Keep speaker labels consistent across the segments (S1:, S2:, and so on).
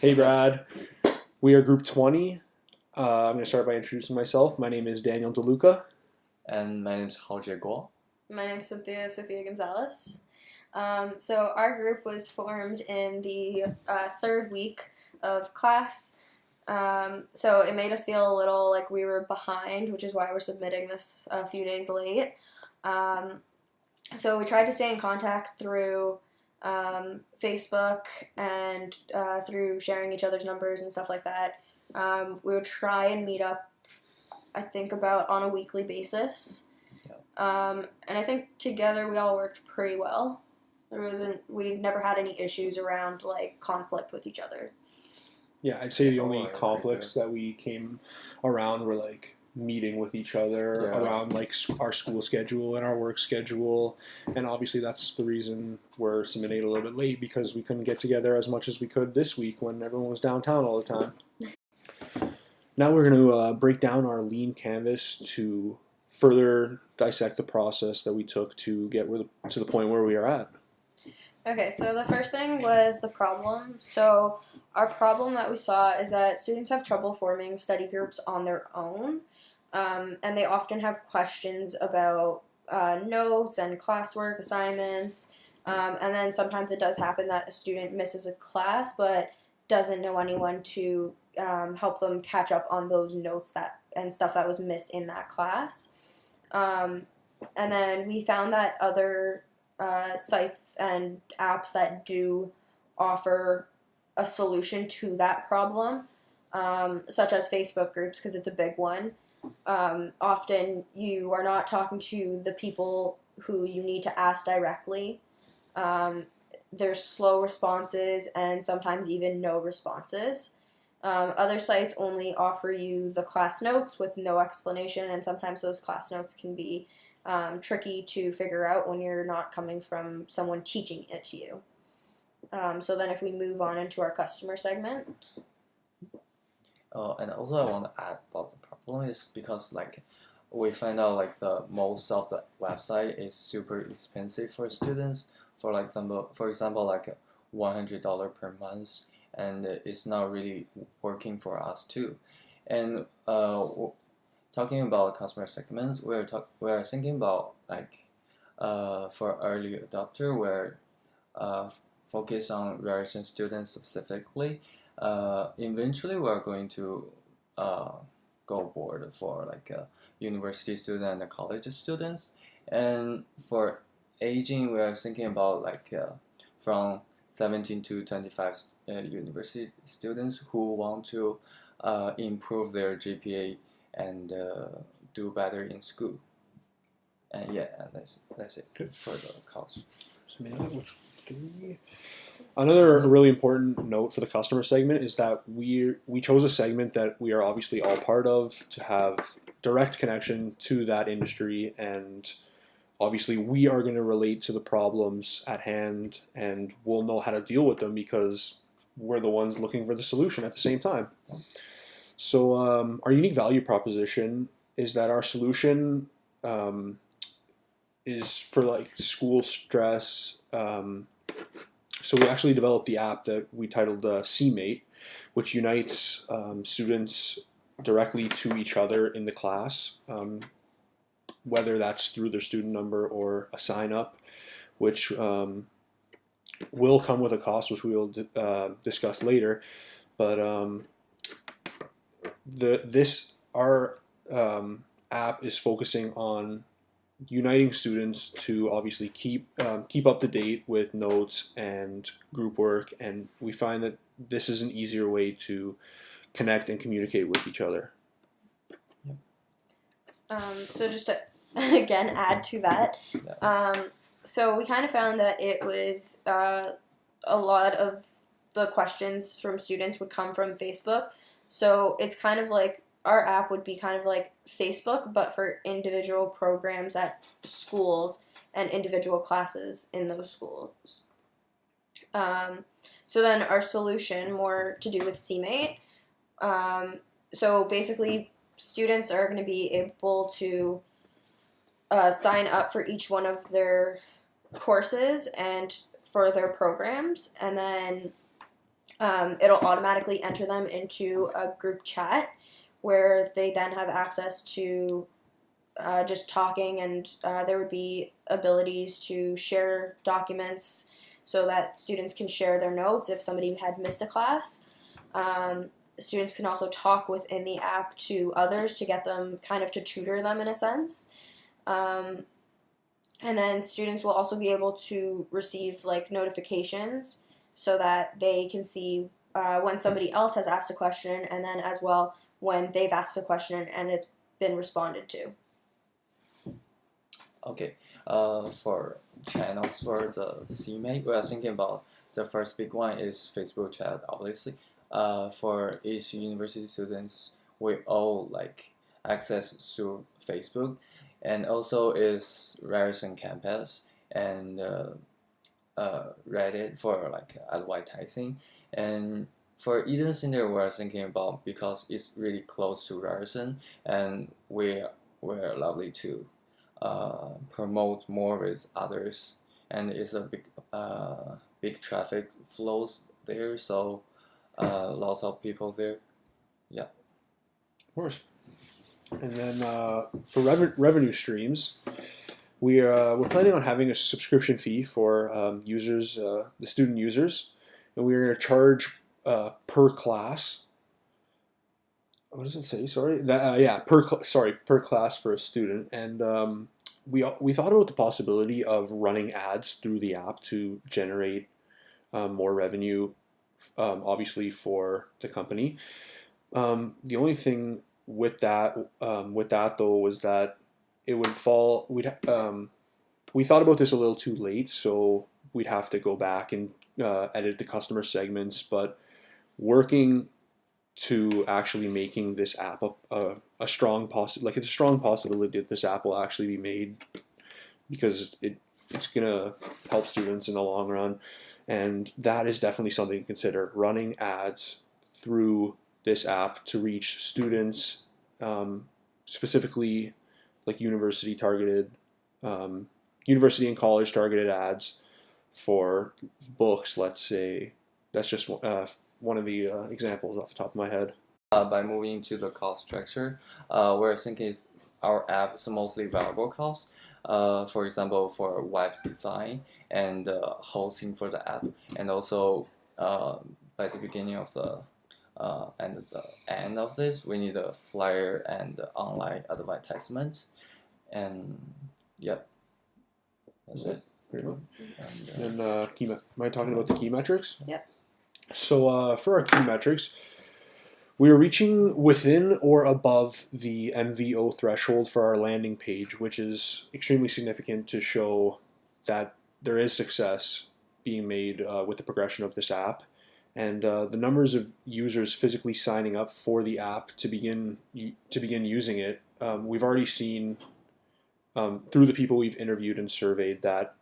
S1: Hey, Brad. We are Group 20. I'm going to start by introducing myself. My name is Daniel DeLuca.
S2: And my name is Hao Guo.
S3: My name's Sophia Gonzalez. So our group was formed in the third week of class. So it made us feel a little like we were behind, which is why we're submitting this a few days late. So we tried to stay in contact through Facebook and through sharing each other's numbers and stuff like that. We would try and meet up, I think, about on a weekly basis. And I think together we all worked pretty well. We never had any issues around like conflict with each other.
S1: Yeah, I'd say the only conflicts that we came around were like meeting with each other around like our school schedule and our work schedule, and obviously that's the reason we're submitting a little bit late, because we couldn't get together as much as we could this week when everyone was downtown all the time. Now we're going to break down our lean canvas to further dissect the process that we took to get to the point where we are at.
S3: Okay, so the first thing was the problem. So our problem that we saw is that students have trouble forming study groups on their own, and they often have questions about notes and classwork, assignments, and then sometimes it does happen that a student misses a class but doesn't know anyone to help them catch up on those notes and stuff that was missed in that class. And then we found that other sites and apps that do offer a solution to that problem, such as Facebook groups, because it's a big one. Often you are not talking to the people who you need to ask directly. There's slow responses and sometimes even no responses. Other sites only offer you the class notes with no explanation, and sometimes those class notes can be tricky to figure out when you're not coming from someone teaching it to you. So then if we move on into our customer segment.
S2: And also I want to add about the problem is because like we find out like the most of the website is super expensive for students, for example like $100 per month, and it's not really working for us too. And talking about customer segments, we're thinking about like for early adopter, we're focus on Raritan students specifically. Eventually, we're going to go board for like a university student and a college students. And for aging, we are thinking about like from 17 to 25 university students who want to improve their GPA and do better in school. And yeah, that's it for the cost.
S1: Another really important note for the customer segment is that we chose a segment that we are obviously all part of to have direct connection to that industry, and obviously we are going to relate to the problems at hand and we'll know how to deal with them because we're the ones looking for the solution at the same time. So our unique value proposition is that our solution is for like school stress. So we actually developed the app that we titled CMate, which unites students directly to each other in the class, whether that's through their student number or a sign up, which will come with a cost, which we will discuss later. But our app is focusing on uniting students to obviously keep up to date with notes and group work, and we find that this is an easier way to connect and communicate with each other.
S3: So just to again add to that, so we kind of found that it was a lot of the questions from students would come from Facebook. So it's kind of like our app would be kind of like Facebook, but for individual programs at schools and individual classes in those schools. So then our solution, more to do with CMate. So basically, students are going to be able to sign up for each one of their courses and for their programs, and then it'll automatically enter them into a group chat where they then have access to just talking, and there would be abilities to share documents so that students can share their notes if somebody had missed a class. Students can also talk within the app to others to get them kind of to tutor them in a sense. Um, and then students will also be able to receive like notifications so that they can see when somebody else has asked a question, and then as well when they've asked a question and it's been responded to.
S2: Okay. For channels for the CMate, we are thinking about the first big one is Facebook chat, obviously. For each university students, we all like access through Facebook, and also is Ryerson campus and Reddit for like advertising. And for Eden Center, we're thinking about because it's really close to Ryerson, and we're lovely to promote more with others, and it's a big traffic flows there, so lots of people there. Yeah.
S1: Of course. And then for revenue streams, we're planning on having a subscription fee for users, the student users, and we're going to charge per class. What does it say? Sorry, per class for a student, and we thought about the possibility of running ads through the app to generate more revenue, obviously for the company. The only thing with that though was that it would fall. We thought about this a little too late, so we'd have to go back and edit the customer segments. But working to actually making this app a strong it's a strong possibility that this app will actually be made, because it's gonna help students in the long run, and that is definitely something to consider, running ads through this app to reach students, specifically like university and college targeted ads for books, let's say. That's just one of the examples off the top of my head.
S2: By moving to the cost structure, we're thinking our app is mostly variable cost. For example, for web design and hosting for the app, and also by the beginning of the and the end of this, we need a flyer and online advertisements, and yep, that's it.
S1: Pretty much.
S2: And,
S1: And am I talking about the key metrics?
S3: Yep.
S1: So for our key metrics, we are reaching within or above the MVO threshold for our landing page, which is extremely significant to show that there is success being made with the progression of this app. And the numbers of users physically signing up for the app to begin using it, we've already seen through the people we've interviewed and surveyed that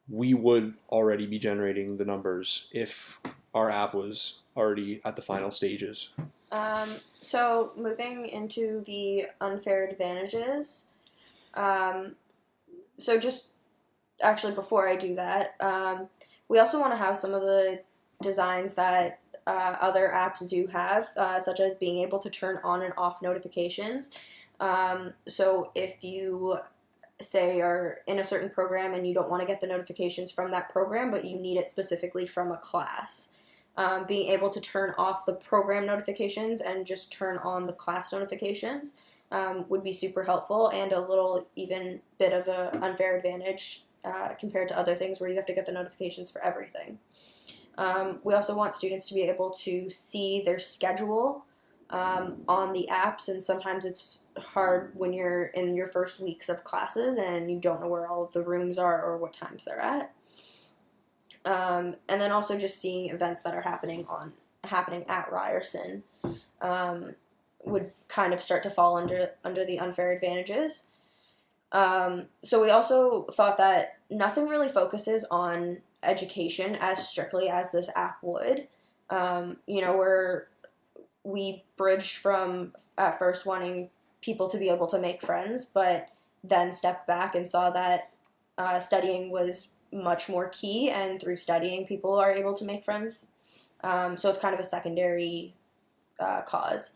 S1: we would already be generating the numbers if our app was already at the final stages.
S3: So moving into the unfair advantages, so just actually before I do that, we also want to have some of the designs that other apps do have, such as being able to turn on and off notifications. So if you say are in a certain program and you don't want to get the notifications from that program, but you need it specifically from a class, being able to turn off the program notifications and just turn on the class notifications would be super helpful, and a little even bit of an unfair advantage compared to other things where you have to get the notifications for everything. We also want students to be able to see their schedule on the apps, and sometimes it's hard when you're in your first weeks of classes and you don't know where all of the rooms are or what times they're at. And then also just seeing events that are happening at Ryerson would kind of start to fall under the unfair advantages. So we also thought that nothing really focuses on education as strictly as this app would. We bridged from at first wanting people to be able to make friends, but then stepped back and saw that studying was much more key, and through studying people are able to make friends So it's kind of a secondary cause.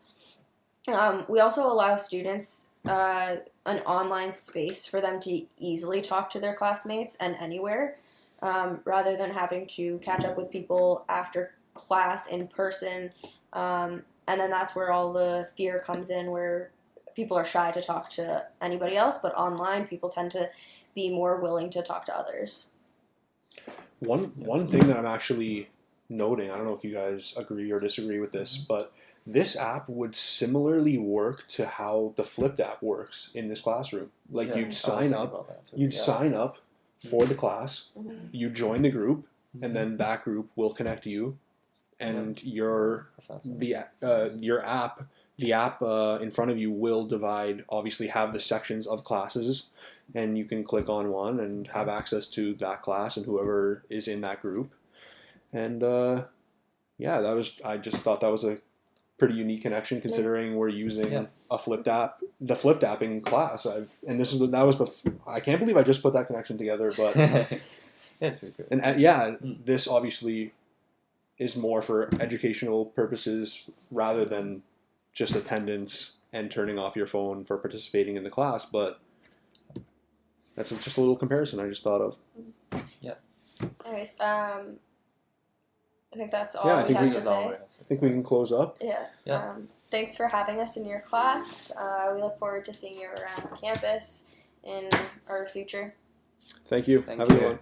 S3: We also allow students an online space for them to easily talk to their classmates and anywhere, rather than having to catch up with people after class in person. And then that's where all the fear comes in, where people are shy to talk to anybody else, but online people tend to be more willing to talk to others.
S1: One thing that I'm actually noting, I don't know if you guys agree or disagree with this, but this app would similarly work to how the flipped app works in this classroom. Like you'd sign up for the class, you join the group, and then that group will connect you, and the app in front of you will have the sections of classes, and you can click on one and have access to that class and whoever is in that group. And I just thought that was a pretty unique connection, considering we're using a flipped app, the flipped app in class. I can't believe I just put that connection together, but this obviously is more for educational purposes rather than just attendance and turning off your phone for participating in the class. But that's just a little comparison I just thought of.
S2: Yeah.
S3: Anyways, I think that's all we have to say.
S1: I think we can close up.
S3: Yeah. Thanks for having us in your class. We look forward to seeing you around campus in our future.
S1: Thank you. Have a good one.